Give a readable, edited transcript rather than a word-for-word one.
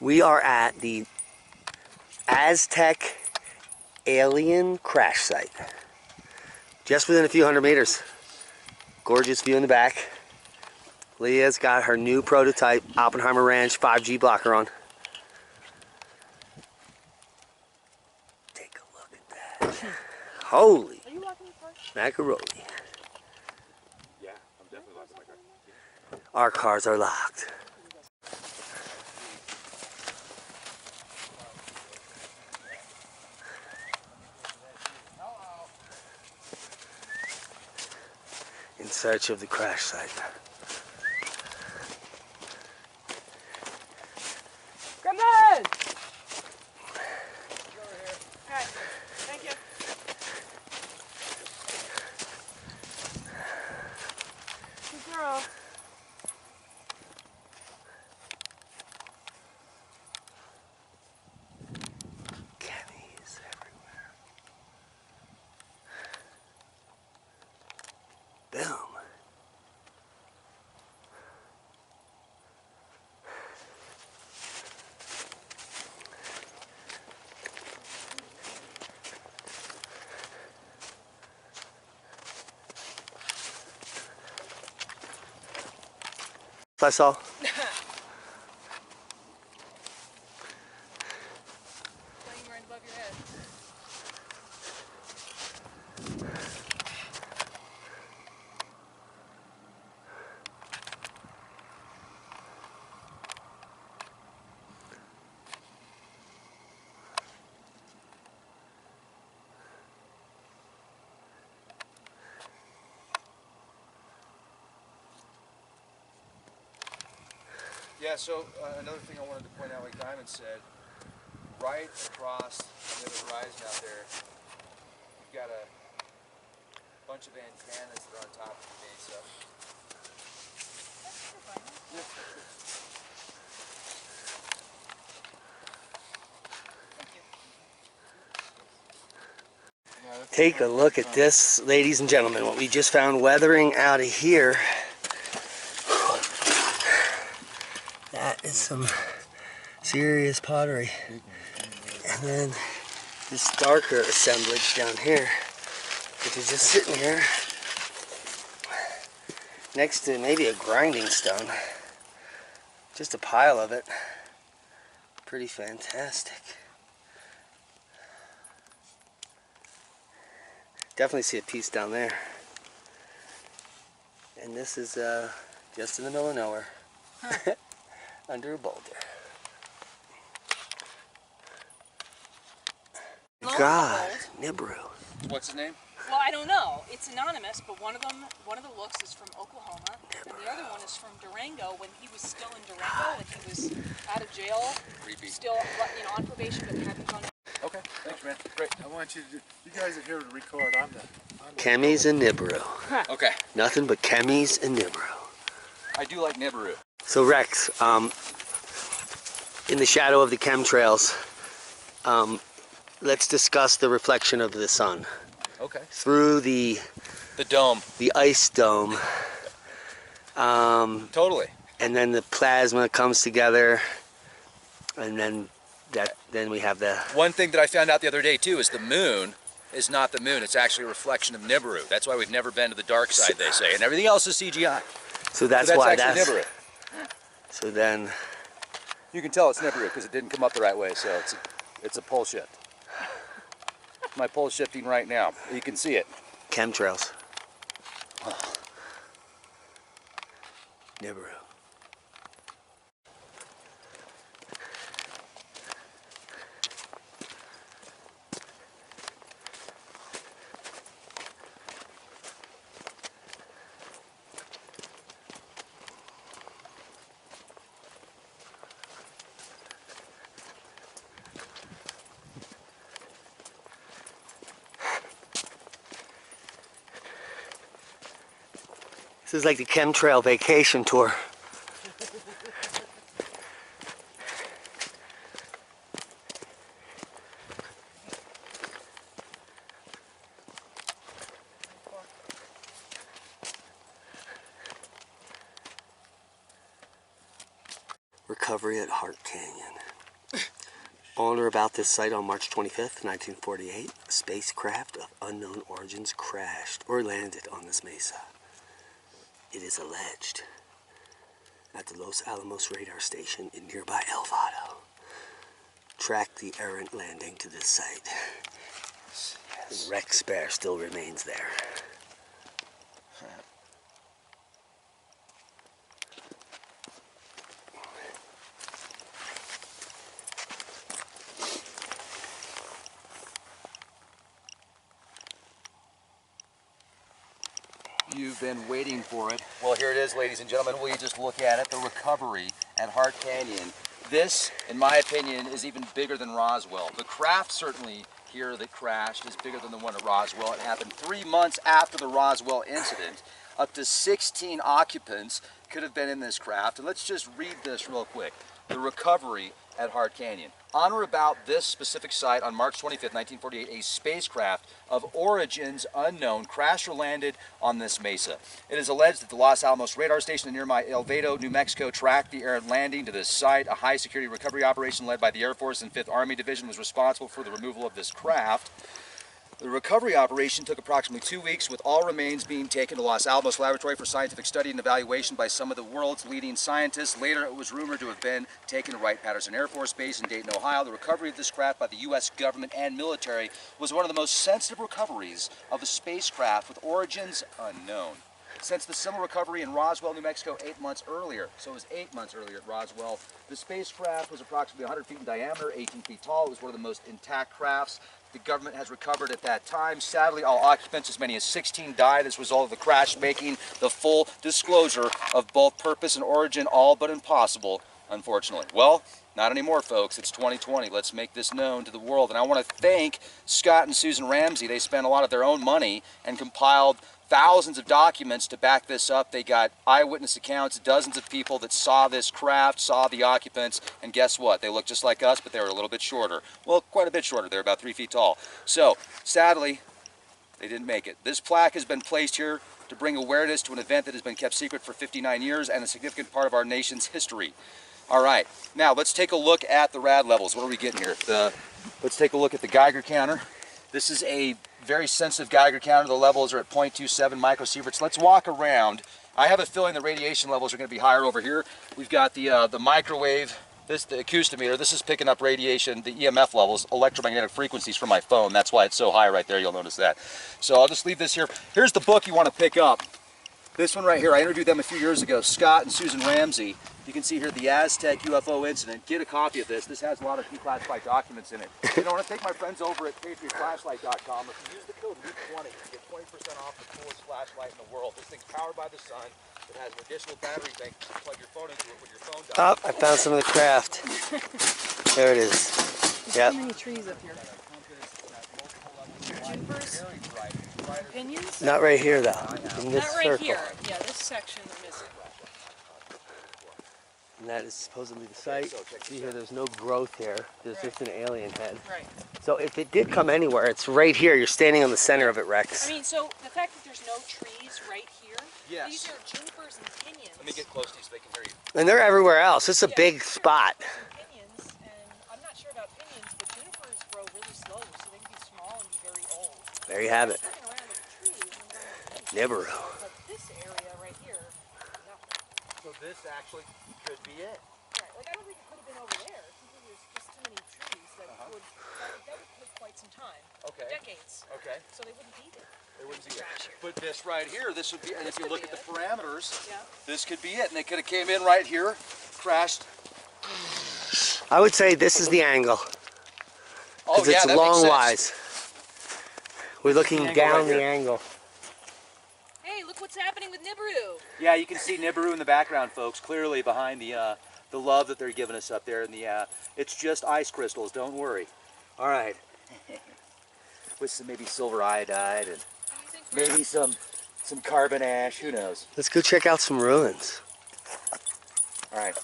We are at the Aztec alien crash site. Just within a few hundred meters. Gorgeous view in the back. Leah's got her new prototype Oppenheimer Ranch 5G blocker on. Take a look at that. Holy macaroni. Yeah, I'm definitely locking my car. Yeah. Our cars are locked. In search of the crash site. Come on! Okay, thank you. Good girl. Camis everywhere. Boom. I saw. Flying right above your head. Yeah, so another thing I wanted to point out, like Diamond said, right across the horizon out there, you've got a bunch of antennas that are on top of the mesa. Take a look at this, ladies and gentlemen, what we just found weathering out of here. That is some serious pottery. And then this darker assemblage down here, which is just sitting here next to maybe a grinding stone. Just a pile of it. Pretty fantastic. Definitely see a piece down there. And this is just in the middle of nowhere. Huh. Under a boulder. God, Nibiru. What's his name? Well, I don't know. It's anonymous, but one of the looks is from Oklahoma, and the other one is from Durango when he was still in Durango, when he was out of jail, Creepy. still on probation, but hadn't gone. Okay, thanks, man. Great. I want you to, you guys are here to record. I'm the Chemis and Nibiru. Okay. Nothing but chemis and Nibiru. I do like Nibiru. So Rex, in the shadow of the chemtrails, let's discuss the reflection of the sun. Okay. Through the dome. The ice dome. Totally. And then the plasma comes together, and then we have the... One thing that I found out the other day too is the moon is not the moon. It's actually a reflection of Nibiru. That's why we've never been to the dark side, they say, and everything else is CGI. So that's why that's Nibiru. So then you can tell it's Nibiru because it didn't come up the right way. So it's a pole shift. My pole shifting right now. You can see it. Chemtrails. Nibiru. This is like the chemtrail vacation tour. Recovery at Heart Canyon. On or about this site on March 25th, 1948, a spacecraft of unknown origins crashed or landed on this mesa. It is alleged at the Los Alamos radar station in nearby El Vado. Tracked the errant landing to this site. The wreck spare still remains there. You've been waiting for it. Well, here it is, ladies and gentlemen. Will you just look at it? The recovery at Hart Canyon. This, in my opinion, is even bigger than Roswell. The craft certainly here that crashed is bigger than the one at Roswell. It happened 3 months after the Roswell incident. Up to 16 occupants could have been in this craft. And let's just read this real quick. The recovery at Hart Canyon. On or about this specific site on March 25th, 1948, a spacecraft of origins unknown crashed or landed on this mesa. It is alleged that the Los Alamos radar station in nearby El Vado, New Mexico, tracked the errant landing to this site. A high-security recovery operation led by the Air Force and 5th Army Division was responsible for the removal of this craft. The recovery operation took approximately 2 weeks, with all remains being taken to Los Alamos Laboratory for scientific study and evaluation by some of the world's leading scientists. Later, it was rumored to have been taken to Wright-Patterson Air Force Base in Dayton, Ohio. The recovery of this craft by the U.S. government and military was one of the most sensitive recoveries of a spacecraft with origins unknown. Since the similar recovery in Roswell, New Mexico 8 months earlier, so it was 8 months earlier at Roswell, the spacecraft was approximately 100 feet in diameter, 18 feet tall. It was one of the most intact crafts the government has recovered at that time. Sadly, all occupants, as many as 16, died as a result of the crash, making the full disclosure of both purpose and origin all but impossible, unfortunately. Well, not anymore, folks. It's 2020. Let's make this known to the world. And I want to thank Scott and Susan Ramsey. They spent a lot of their own money and compiled thousands of documents to back this up. They got eyewitness accounts, dozens of people that saw this craft, saw the occupants, and guess what? They looked just like us, but they were a little bit shorter. Well, quite a bit shorter. They're about 3 feet tall. So, sadly, they didn't make it. This plaque has been placed here to bring awareness to an event that has been kept secret for 59 years and a significant part of our nation's history. All right, now let's take a look at the rad levels. What are we getting here? Let's take a look at the Geiger counter. This is a very sensitive Geiger counter. The levels are at 0.27 microsieverts. Let's walk around. I have a feeling the radiation levels are going to be higher over here. We've got the microwave, the acoustometer. This is picking up radiation, the EMF levels, electromagnetic frequencies from my phone. That's why it's so high right there. You'll notice that. So I'll just leave this here. Here's the book you want to pick up. This one right here. I interviewed them a few years ago, Scott and Susan Ramsey. You can see here the Aztec UFO incident. Get a copy of this. This has a lot of declassified documents in it. You know, I want to thank my friends over at PatriotFlashlight.com. If you use the code WEEK20, you get 20% off the coolest flashlight in the world. This thing's powered by the sun. It has an additional battery bank. You can plug your phone into it when your phone dies. Oh, I found some of the craft. There it is. There's Yep. so many trees up here. Junipers? Opinions? Not right here, though. In this Not right circle. here. Yeah, this section they're missing. And that is supposedly the site. See here, there's no growth here. There's just an alien head. Right. So if it did come anywhere, it's right here. You're standing on the center of it, Rex. I mean, so the fact that there's no trees right here, Yes. these are junipers and pinions. Let me get close to you so they can hear you. And they're everywhere else. It's a Yeah. big spot. Pinions, and I'm not sure about pinions, but junipers grow really slow, so they can be small and be very old. There you have it. Looking around at the trees, and I'm going, Nibiru. but this area right here, nothing. So this actually could be it. Right, like I don't think it could have been over there, because there's just too many trees that would take quite some time. Okay. Decades. Okay. So they wouldn't be there. They wouldn't see Trash it. here. But this right here, this would be, and if you could look be at the it. parameters, Yeah. this could be it. And they could have came in right here, crashed. I would say this is the angle. Oh Because yeah, it's that makes sense. long-wise. We're looking angle down right the here. angle. Hey, look what's happening with Nibiru. Yeah, you can see Nibiru in the background, folks, clearly behind the love that they're giving us up there. And it's just ice crystals, don't worry. All right. With some maybe silver iodide and maybe some carbon ash, who knows. Let's go check out some ruins. All right.